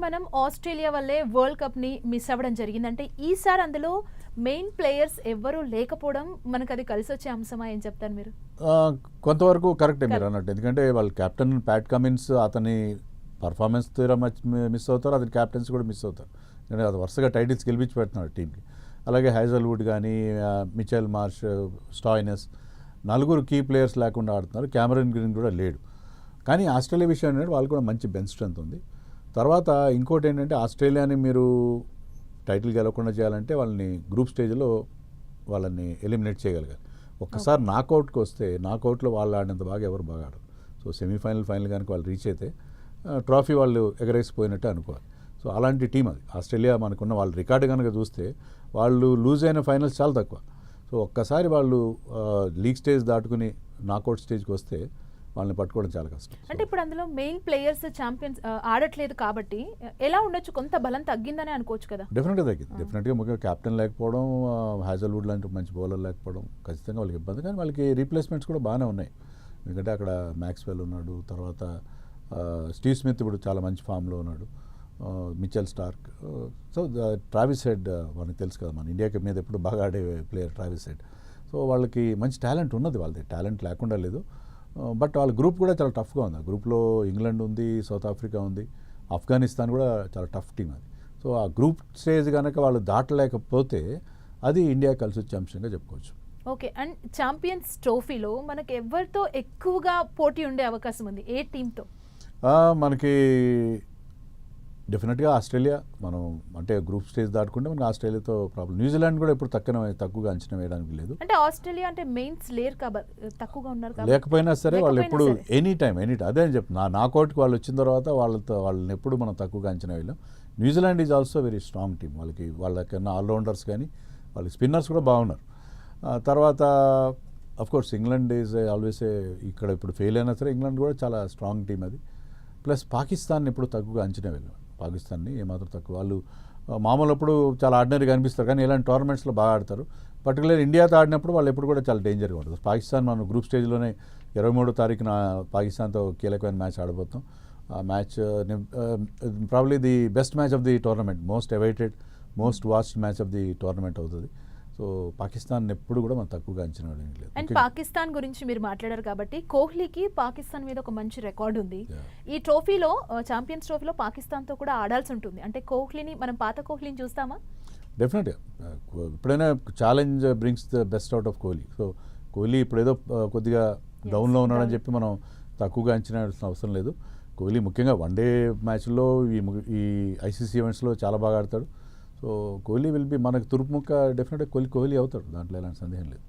మనం ఆస్ట్రేలియా వల్లే world cup ని మిస్ అవ్వడం జరిగింది. అంటే ఈసారి అందులో మెయిన్ ప్లేయర్స్ ఎవ్వరూ లేకపోవడం మనకు అది కలిసొచ్చే అంశమా ఏం చెప్తారు మీరు? కొంతవరకు కరెక్టే మీరు అన్నట్టు. ఎందుకంటే వాళ్ళ కెప్టెన్ ప్యాట్ కమిన్స్ అతని పర్ఫార్మెన్స్ తీరా మిస్ అవుతారు, అతని క్యాప్టెన్స్ కూడా మిస్ అవుతారు. ఎందుకంటే అది వరుసగా టైటిల్స్ గెలిపించి పెడుతున్నాడు టీంకి. అలాగే హైజల్వుడ్ కానీ, మిచెల్ మార్ష్, స్టాయినస్, నలుగురు కీ ప్లేయర్స్ లేకుండా ఆడుతున్నారు. క్యామరన్ గ్రీన్ కూడా లేడు. కానీ ఆస్ట్రేలియా విషయం ఏంటంటే వాళ్ళు కూడా మంచి బెంచ్ స్ట్రెంత్ ఉంది. తర్వాత ఇంకోటి ఏంటంటే ఆస్ట్రేలియాని మీరు టైటిల్ గెలవకుండా చేయాలంటే వాళ్ళని గ్రూప్ స్టేజ్లో వాళ్ళని ఎలిమినేట్ చేయగలిగారు. ఒక్కసారి నాకౌట్కి వస్తే నాకౌట్లో వాళ్ళు ఆడినంత బాగా ఎవరు బాగా ఆడరు. సో సెమీఫైనల్ ఫైనల్ కనుక వాళ్ళు రీచ్ అయితే ట్రాఫీ వాళ్ళు ఎగరేసిపోయినట్టే అనుకోవాలి. సో అలాంటి టీం అది ఆస్ట్రేలియా. మనకున్న వాళ్ళ రికార్డు కనుక చూస్తే వాళ్ళు లూజ్ అయిన ఫైనల్స్ చాలా తక్కువ. సో ఒక్కసారి వాళ్ళు లీగ్ స్టేజ్ దాటుకుని నాకౌట్ స్టేజ్కి వస్తే వాళ్ళని పట్టుకోవడం చాలా కష్టం. అంటే ఇప్పుడు అందులో మెయిన్ ప్లేయర్స్ ఛాంపియన్స్ ఆడట్లేదు కాబట్టి ఎలా ఉండొచ్చు, కొంత బలం తగ్గిందని అనుకోవచ్చు కదా? డెఫినెట్గా తగ్గింది. డెఫినెట్గా ముఖ్యంగా కెప్టెన్ లేకపోవడం, హ్యాజల్వుడ్ లాంటి మంచి బౌలర్ లేకపోవడం ఖచ్చితంగా వాళ్ళకి ఇబ్బంది. కానీ వాళ్ళకి రీప్లేస్మెంట్స్ కూడా బాగానే ఉన్నాయి. ఎందుకంటే అక్కడ మ్యాక్స్వెల్ ఉన్నాడు, తర్వాత స్టీవ్ స్మిత్ ఇప్పుడు చాలా మంచి ఫామ్లో ఉన్నాడు, Mitchell Starc. So Travis head మనకు తెలుసు కదా, మన ఇండియాకి మీద ఎప్పుడు బాగా ఆడే ప్లేయర్ ట్రావిస్ హెడ్. సో వాళ్ళకి మంచి టాలెంట్ ఉన్నది, వాళ్ళది టాలెంట్ లేకుండా లేదు. బట్ వాళ్ళ గ్రూప్ కూడా చాలా టఫ్గా ఉంది. ఆ గ్రూప్లో ఇంగ్లాండ్ ఉంది, సౌత్ ఆఫ్రికా ఉంది, ఆఫ్ఘనిస్తాన్ కూడా చాలా టఫ్ టీం అది. సో ఆ గ్రూప్ స్టేజ్ కనుక వాళ్ళు దాటలేకపోతే అది ఇండియా కలిసి వచ్చే అంశంగా చెప్పుకోవచ్చు. ఓకే. అండ్ ఛాంపియన్స్ ట్రోఫీలో మనకి ఎవరితో ఎక్కువగా పోటీ ఉండే అవకాశం ఉంది, ఏ టీంతో? మనకి డెఫినెట్గా ఆస్ట్రేలియా. మనం అంటే గ్రూప్ స్టేజ్ దాటుకుంటే మనకి ఆస్ట్రేలియాతో ప్రాబ్లం. న్యూజిలాండ్ కూడా ఇప్పుడు తక్కువగా అంచనా వేయడానికి లేదు. అంటే ఆస్ట్రేలియా అంటే మెయిన్స్ లేరు కాబట్టి తక్కువగా ఉన్నారు. లేకపోయినా సరే వాళ్ళు ఎప్పుడు ఎనీ టైం అదే అని చెప్పి నాకౌట్కి వాళ్ళు వచ్చిన తర్వాత వాళ్ళని ఎప్పుడు మనం తక్కువగా అంచనా వేయలేం. New Zealand is also very strong team. వాళ్ళకన్నా ఆల్రౌండర్స్ కానీ వాళ్ళ స్పిన్నర్స్ కూడా బాగున్నారు. తర్వాత అఫ్కోర్స్ ఇంగ్లాండ్ ఈజ్ ఆల్వేస్ ఇక్కడ ఇప్పుడు ఫెయిల్ అయినా సరే ఇంగ్లాండ్ కూడా చాలా స్ట్రాంగ్ టీం అది. ప్లస్ పాకిస్తాన్ ఎప్పుడు తక్కువగా అంచనా వెళ్ళాం. పాకిస్తాన్ని ఏమాత్రం తక్కువ. వాళ్ళు మామూలు అప్పుడు చాలా ఆర్డినరీగా అనిపిస్తారు, కానీ ఇలాంటి టోర్నమెంట్స్లో బాగా ఆడతారు. పర్టికులర్ ఇండియాతో ఆడినప్పుడు వాళ్ళు ఎప్పుడు కూడా చాలా డేంజర్గా ఉంటుంది. పాకిస్తాన్ మనం గ్రూప్ స్టేజ్లోనే 23వ తారీఖున పాకిస్తాన్తో కీలకమైన మ్యాచ్ ఆడబోతాం. ఆ match probably the best match of the tournament, most awaited, most watched match of the tournament అవుతుంది. సో పాకిస్తాన్ ఎప్పుడు కూడా మనం తక్కువగా అంచనా వేయడం లేదు. అండ్ పాకిస్తాన్ గురించి మీరు మాట్లాడారు కాబట్టి కోహ్లీకి పాకిస్తాన్ మీద ఒక మంచి రికార్డు ఉంది. ఈ ట్రోఫీలో, ఛాంపియన్స్ ట్రోఫీలో పాకిస్తాన్తో కూడా ఆడాల్సి ఉంటుంది. అంటే కోహ్లీని మనం పాత కోహ్లీని చూస్తామా? డెఫినెట్గా. ఎప్పుడైనా challenge brings the best out of Kohli. So Kohli ఇప్పుడు ఏదో కొద్దిగా డౌన్లో ఉన్నాడని చెప్పి మనం తక్కువగా అంచనా వేయాల్సిన అవసరం లేదు. కోహ్లీ ముఖ్యంగా వన్డే మ్యాచ్లో ఈ ఐసీసీ ఈవెంట్స్లో చాలా బాగా ఆడతాడు. సో కోహ్లీ విల్ బి మనకు తురుపుముక్క. డెఫినెట్గా కోహ్లీ అవుతాడు, దాంట్లో ఎలాంటి సందేహం లేదు.